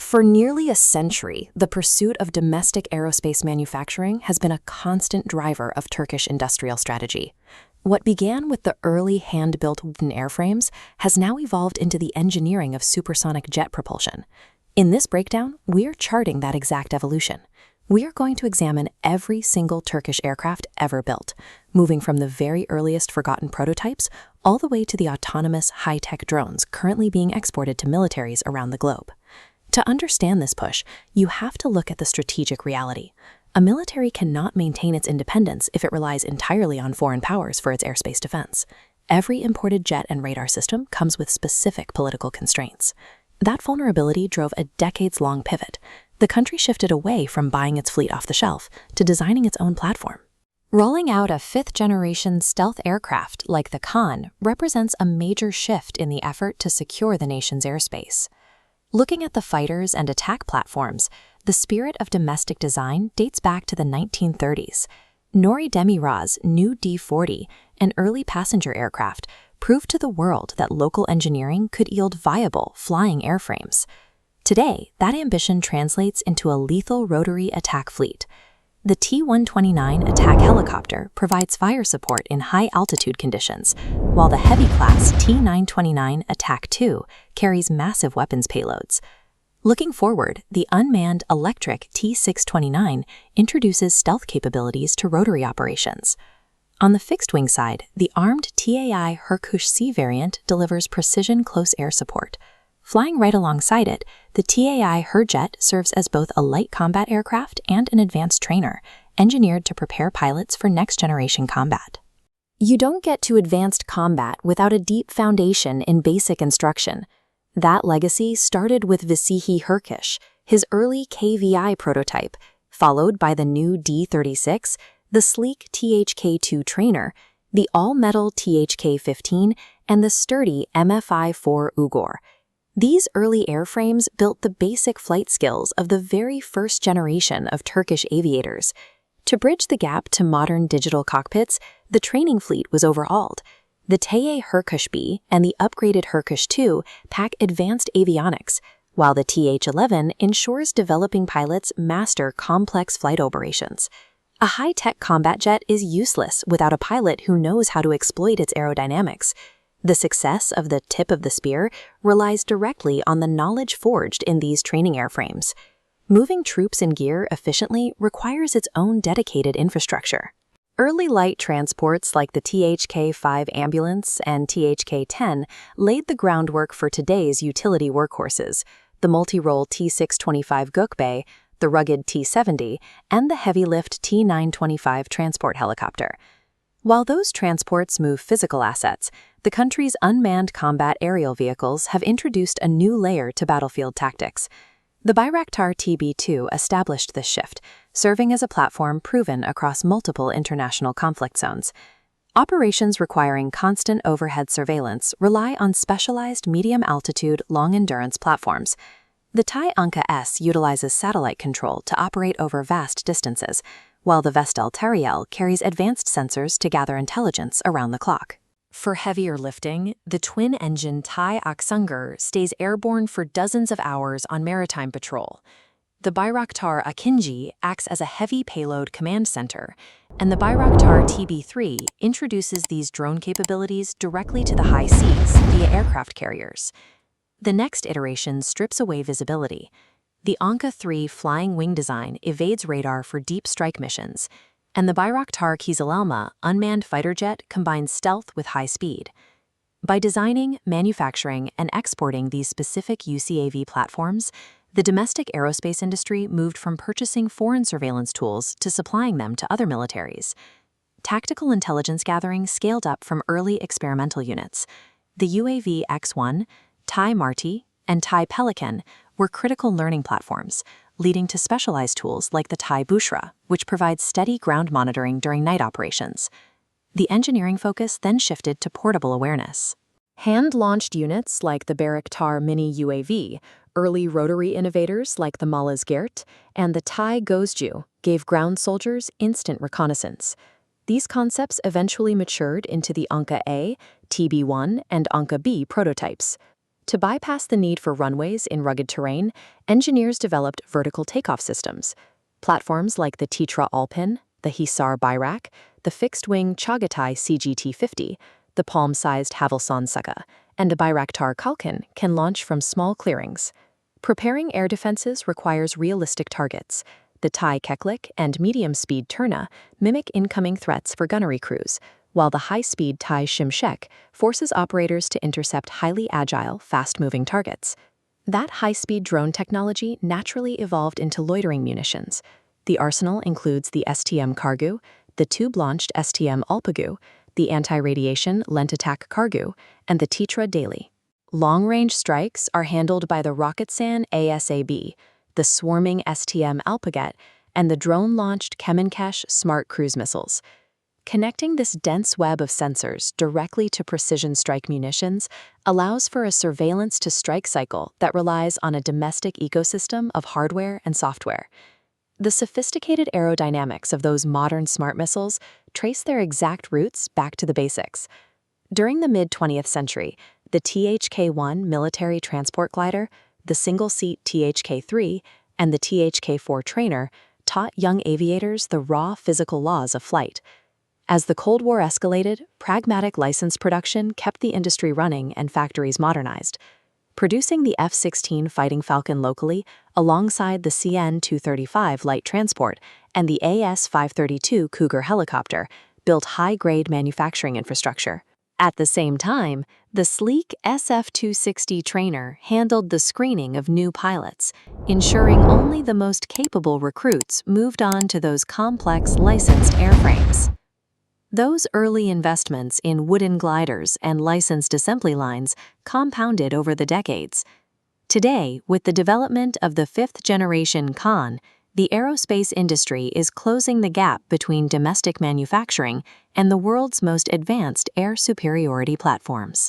For nearly a century, the pursuit of domestic aerospace manufacturing has been a constant driver of Turkish industrial strategy. What began with the early hand-built wooden airframes has now evolved into the engineering of supersonic jet propulsion. In this breakdown, we are charting that exact evolution. We are going to examine every single Turkish aircraft ever built, moving from the very earliest forgotten prototypes all the way to the autonomous high-tech drones currently being exported to militaries around the globe. To understand this push, you have to look at the strategic reality. A military cannot maintain its independence if it relies entirely on foreign powers for its airspace defense. Every imported jet and radar system comes with specific political constraints. That vulnerability drove a decades-long pivot. The country shifted away from buying its fleet off the shelf to designing its own platform. Rolling out a fifth-generation stealth aircraft like the Kaan represents a major shift in the effort to secure the nation's airspace. Looking at the fighters and attack platforms, the spirit of domestic design dates back to the 1930s. Nuri Demirağ's new D-40, an early passenger aircraft, proved to the world that local engineering could yield viable flying airframes. Today, that ambition translates into a lethal rotary attack fleet. The T-129 attack helicopter provides fire support in high-altitude conditions, while the heavy-class T-929 Attack II carries massive weapons payloads. Looking forward, the unmanned electric T-629 introduces stealth capabilities to rotary operations. On the fixed-wing side, the armed TAI Herkuş-C variant delivers precision close-air support. Flying right alongside it, the TAI Herjet serves as both a light combat aircraft and an advanced trainer, engineered to prepare pilots for next-generation combat. You don't get to advanced combat without a deep foundation in basic instruction. That legacy started with Vecihi Herkuş, his early K-VI prototype, followed by the new D-36, the sleek THK-2 trainer, the all-metal THK-15, and the sturdy MFI-4 Uygur. These early airframes built the basic flight skills of the very first generation of Turkish aviators. To bridge the gap to modern digital cockpits, the training fleet was overhauled. The TAI Herkuş B and the upgraded Herkuş II pack advanced avionics, while the TH-11 ensures developing pilots master complex flight operations. A high-tech combat jet is useless without a pilot who knows how to exploit its aerodynamics. The success of the tip of the spear relies directly on the knowledge forged in these training airframes. Moving troops and gear efficiently requires its own dedicated infrastructure. Early light transports like the THK-5 ambulance and THK-10 laid the groundwork for today's utility workhorses, the multi-role T-625 Gökbey, the rugged T-70, and the heavy-lift T-925 transport helicopter. While those transports move physical assets, the country's unmanned combat aerial vehicles have introduced a new layer to battlefield tactics. The Bayraktar TB2 established this shift, serving as a platform proven across multiple international conflict zones. Operations requiring constant overhead surveillance rely on specialized medium-altitude, long-endurance platforms. The TAI Kaan utilizes satellite control to operate over vast distances, while the Vestel Teriel carries advanced sensors to gather intelligence around the clock. For heavier lifting, the twin-engine TAI Aksunger stays airborne for dozens of hours on maritime patrol. The Bayraktar II acts as a heavy payload command center, and the Bayraktar TB3 introduces these drone capabilities directly to the high seas via aircraft carriers. The next iteration strips away visibility. The Anka 3 flying wing design evades radar for deep strike missions, and the Bayraktar Kızılelma unmanned fighter jet combines stealth with high speed. By designing, manufacturing, and exporting these specific UCAV platforms, the domestic aerospace industry moved from purchasing foreign surveillance tools to supplying them to other militaries. Tactical intelligence gathering scaled up from early experimental units. The UAV X-1, TAI Marti, and TAI Pelican were critical learning platforms, leading to specialized tools like the TAI Bushra, which provides steady ground monitoring during night operations. The engineering focus then shifted to portable awareness. Hand-launched units like the Bayraktar Mini UAV, early rotary innovators like the Malazgirt, and the TAI Gözcü gave ground soldiers instant reconnaissance. These concepts eventually matured into the Anka A, TB1, and Anka B prototypes. To bypass the need for runways in rugged terrain, engineers developed vertical takeoff systems. Platforms like the Titra Alpin, the Hisar Bayrak, the fixed-wing Chagatai CGT-50, the palm-sized Havelsan Saka, and the Bayraktar Kaan can launch from small clearings. Preparing air defenses requires realistic targets. The TAI Keklik and medium-speed Turna mimic incoming threats for gunnery crews, while the high-speed TAI Shimshek forces operators to intercept highly agile, fast-moving targets. That high-speed drone technology naturally evolved into loitering munitions. The arsenal includes the STM Kargu, the tube-launched STM Alpagu, the anti-radiation Lent-Attack Kargu, and the Titra Daily. Long-range strikes are handled by the Roketsan ASAB, the swarming STM Alpaget, and the drone-launched Kemenkesh smart cruise missiles. Connecting this dense web of sensors directly to precision strike munitions allows for a surveillance-to-strike cycle that relies on a domestic ecosystem of hardware and software. The sophisticated aerodynamics of those modern smart missiles trace their exact roots back to the basics. During the mid-20th century, the THK-1 military transport glider, the single-seat THK-3, and the THK-4 trainer taught young aviators the raw physical laws of flight. As the Cold War escalated, pragmatic license production kept the industry running and factories modernized. Producing the F-16 Fighting Falcon locally, alongside the CN-235 light transport and the AS-532 Cougar helicopter, built high-grade manufacturing infrastructure. At the same time, the sleek SF-260 trainer handled the screening of new pilots, ensuring only the most capable recruits moved on to those complex licensed airframes. Those early investments in wooden gliders and licensed assembly lines compounded over the decades. Today, with the development of the fifth-generation Kaan, the aerospace industry is closing the gap between domestic manufacturing and the world's most advanced air superiority platforms.